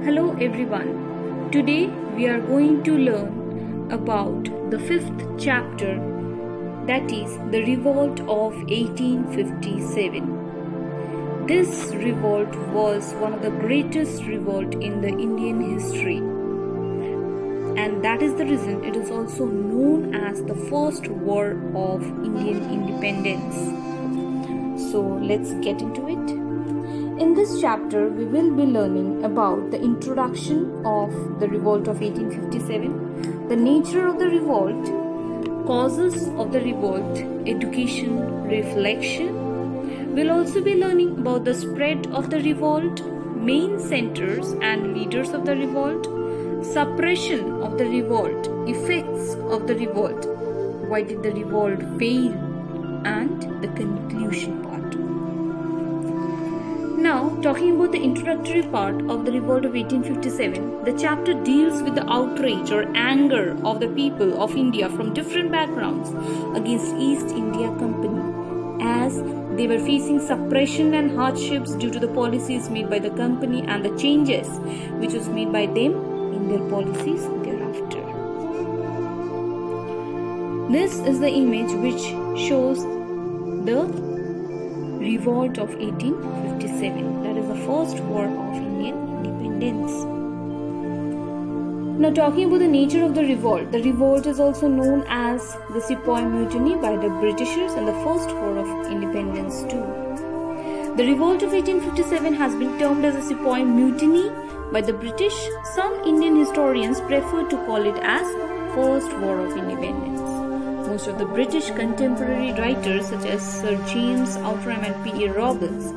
Hello everyone. Today we are going to learn about the fifth chapter, that is the revolt of 1857. This revolt was one of the greatest revolt in the Indian history, and that is the reason it is also known as the first war of Indian independence. So let's get into it. In this chapter, we will be learning about the introduction of the revolt of 1857, the nature of the revolt, causes of the revolt, education, reflection. We'll also be learning about the spread of the revolt, main centers and leaders of the revolt, suppression of the revolt, effects of the revolt, why did the revolt fail, and the conclusion part. Now, talking about the introductory part of the revolt of 1857, the chapter deals with the outrage or anger of the people of India from different backgrounds against East India Company, as they were facing suppression and hardships due to the policies made by the company and the changes which was made by them in their policies thereafter. This is the image which shows the revolt of 1857, that is the first war of Indian independence. Now, talking about the nature of the revolt is also known as the Sepoy Mutiny by the Britishers and the first war of independence too. The revolt of 1857 has been termed as a Sepoy Mutiny by the British. Some Indian historians prefer to call it as first war of independence. Most of the British contemporary writers such as Sir James Outram and P.A. Robbins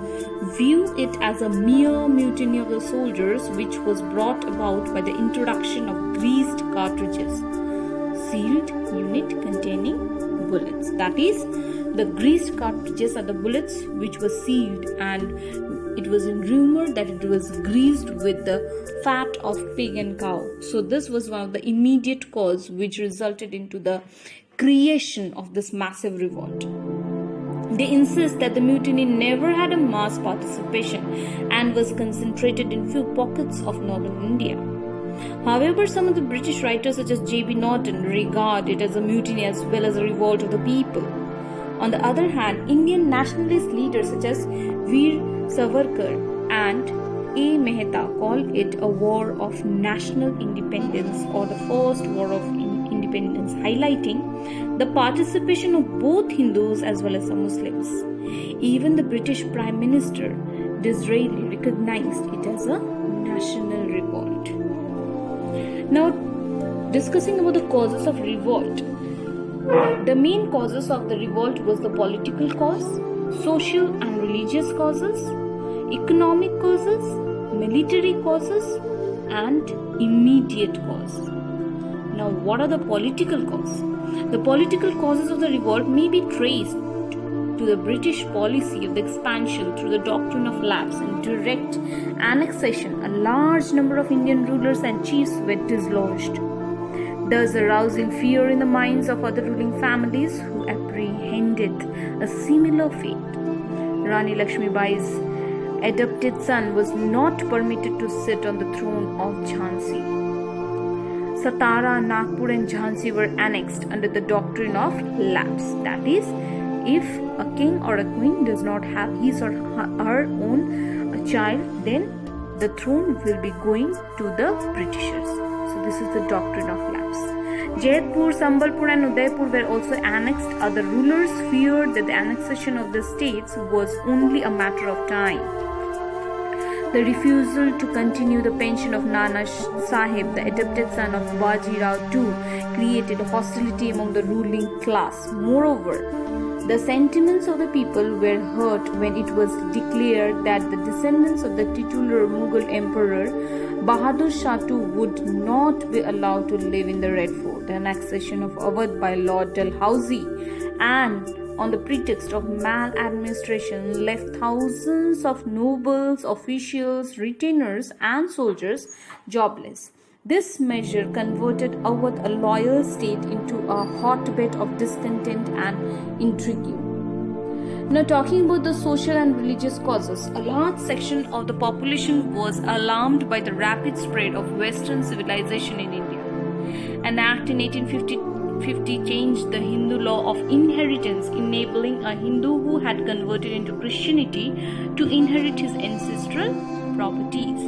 view it as a mere mutiny of the soldiers which was brought about by the introduction of greased cartridges, sealed unit containing bullets. That is, the greased cartridges are the bullets which were sealed, and it was in rumor that it was greased with the fat of pig and cow. So this was one of the immediate cause which resulted into the creation of this massive revolt. They insist that the mutiny never had a mass participation and was concentrated in few pockets of northern India. However, some of the British writers such as J.B. Norton regard it as a mutiny as well as a revolt of the people. On the other hand, Indian nationalist leaders such as Veer Savarkar and A. Mehta call it a war of national independence or the first war of independence, highlighting the participation of both Hindus as well as the Muslims. Even the British Prime Minister Disraeli recognized it as a national revolt. Now, discussing about the causes of revolt. The main causes of the revolt was the political cause, social and religious causes, economic causes, military causes, and immediate cause. Now, what are the political causes? The political causes of the revolt may be traced to the British policy of the expansion through the doctrine of lapse and direct annexation. A large number of Indian rulers and chiefs were dislodged, thus arousing fear in the minds of other ruling families who apprehended a similar fate. Rani Lakshmibai's adopted son was not permitted to sit on the throne of Jhansi. Satara, Nagpur and Jhansi were annexed under the doctrine of lapse. That is, if a king or a queen does not have his or her own child, then the throne will be going to the Britishers. So this is the doctrine of lapse. Jaipur, Sambalpur and Udaipur were also annexed. Other rulers feared that the annexation of the states was only a matter of time. The refusal to continue the pension of Nana Sahib, the adopted son of Baji Rao II, created hostility among the ruling class. Moreover, the sentiments of the people were hurt when it was declared that the descendants of the titular Mughal emperor Bahadur Shah II would not be allowed to live in the Red Fort. The annexation of Awadh by Lord Dalhousie and on the pretext of maladministration left thousands of nobles, officials, retainers and soldiers jobless. This measure converted Awadh, a loyal state, into a hotbed of discontent and intrigue. Now, talking about the social and religious causes, a large section of the population was alarmed by the rapid spread of Western civilization in India. An act in 1850 changed the Hindu law of inheritance, enabling a Hindu who had converted into Christianity to inherit his ancestral properties.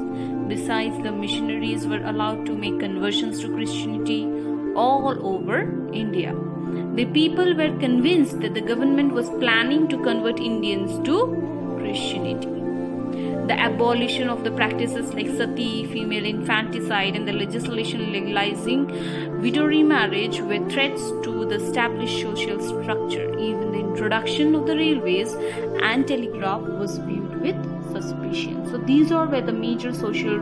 Besides, the missionaries were allowed to make conversions to Christianity all over India. The people were convinced that the government was planning to convert Indians to Christianity. The abolition of the practices like sati, female infanticide, and the legislation legalizing widow remarriage were threats to the established social structure. Even the introduction of the railways and telegraph was viewed with suspicion. So these were the major social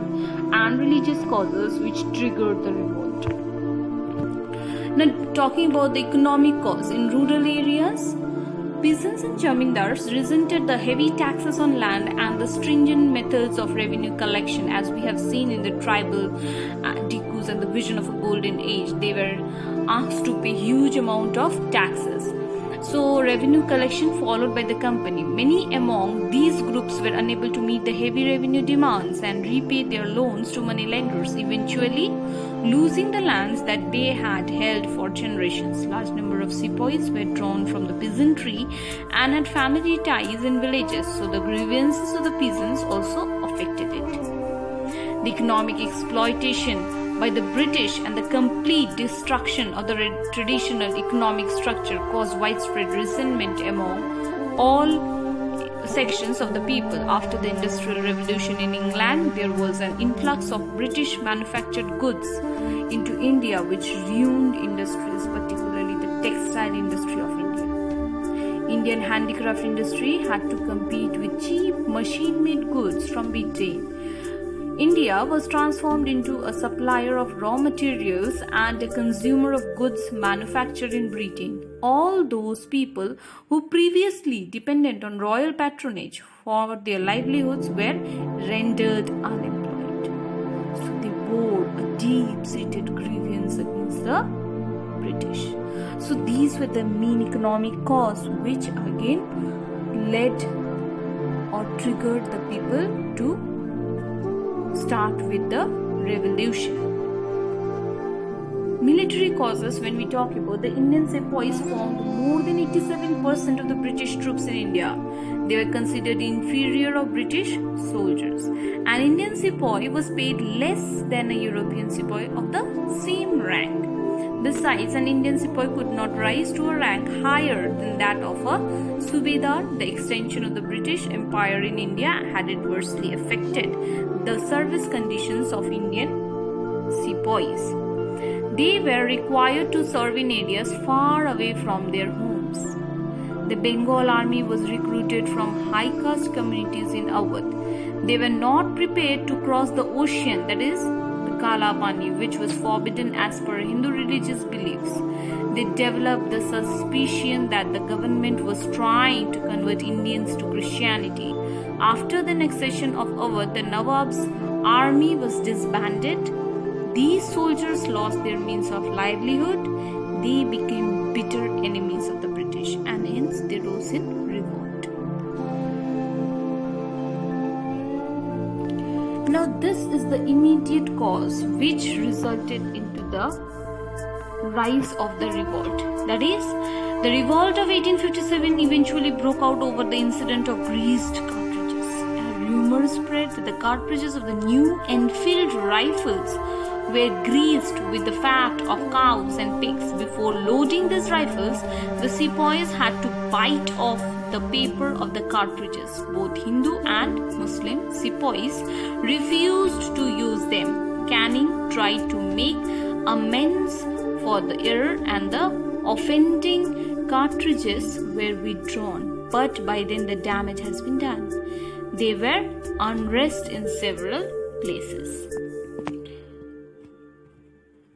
and religious causes which triggered the revolt. Now, talking about the economic cause, in rural areas, peasants and zamindars resented the heavy taxes on land and the stringent methods of revenue collection, as we have seen in the tribal Dikus and the vision of a golden age. They were asked to pay huge amount of taxes. So, revenue collection followed by the company. Many among these groups were unable to meet the heavy revenue demands and repay their loans to money lenders, eventually losing the lands that they had held for generations. Large number of sepoys were drawn from the peasantry and had family ties in villages, so the grievances of the peasants also affected it. The economic exploitation by the British and the complete destruction of the traditional economic structure caused widespread resentment among all sections of the people. After the Industrial Revolution in England, there was an influx of British manufactured goods into India, which ruined industries, particularly the textile industry of India. Indian handicraft industry had to compete with cheap machine-made goods from Britain. India was transformed into a supplier of raw materials and a consumer of goods manufactured in Britain. All those people who previously depended on royal patronage for their livelihoods were rendered unemployed. So they bore a deep-seated grievance against the British. So these were the main economic cause which again led or triggered the people to start with the revolution. Military causes, when we talk about, the Indian sepoys formed more than 87% of the British troops in India. They were considered inferior of British soldiers. An Indian sepoy was paid less than a European sepoy of the same rank. Besides, an Indian sepoy could not rise to a rank higher than that of a subedar. The extension of the British Empire in India had adversely affected the service conditions of Indian sepoys. They were required to serve in areas far away from their homes. The Bengal army was recruited from high caste communities in Awadh. They were not prepared to cross the ocean, that is, the Kala Pani, which was forbidden as per Hindu religious beliefs. They developed the suspicion that the government was trying to convert Indians to Christianity. After the annexation of Awadh, the Nawab's army was disbanded. These soldiers lost their means of livelihood. They became bitter enemies of the British, and hence they rose in revolt. Now, this is the immediate cause which resulted into the rise of the revolt. That is, the revolt of 1857 eventually broke out over the incident of greased cartridges. A rumor spread that the cartridges of the new Enfield rifles were greased with the fat of cows and pigs. Before loading these rifles, the sepoys had to bite off the paper of the cartridges. Both Hindu and Muslim sepoys refused to use them. Canning tried to make amends for the error, and the offending cartridges were withdrawn. But by then the damage has been done. There were unrest in several places.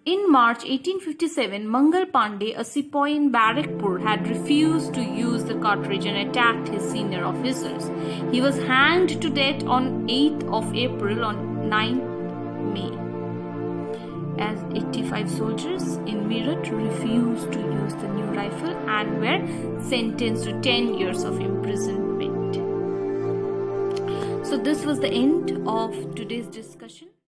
In March 1857, Mangal Pandey, a sepoy in Barrackpur, had refused to use the cartridge and attacked his senior officers. He was hanged to death on 8th of April on 9th May. as 85 soldiers in Meerut refused to use the new rifle and were sentenced to 10 years of imprisonment. So this was the end of today's discussion.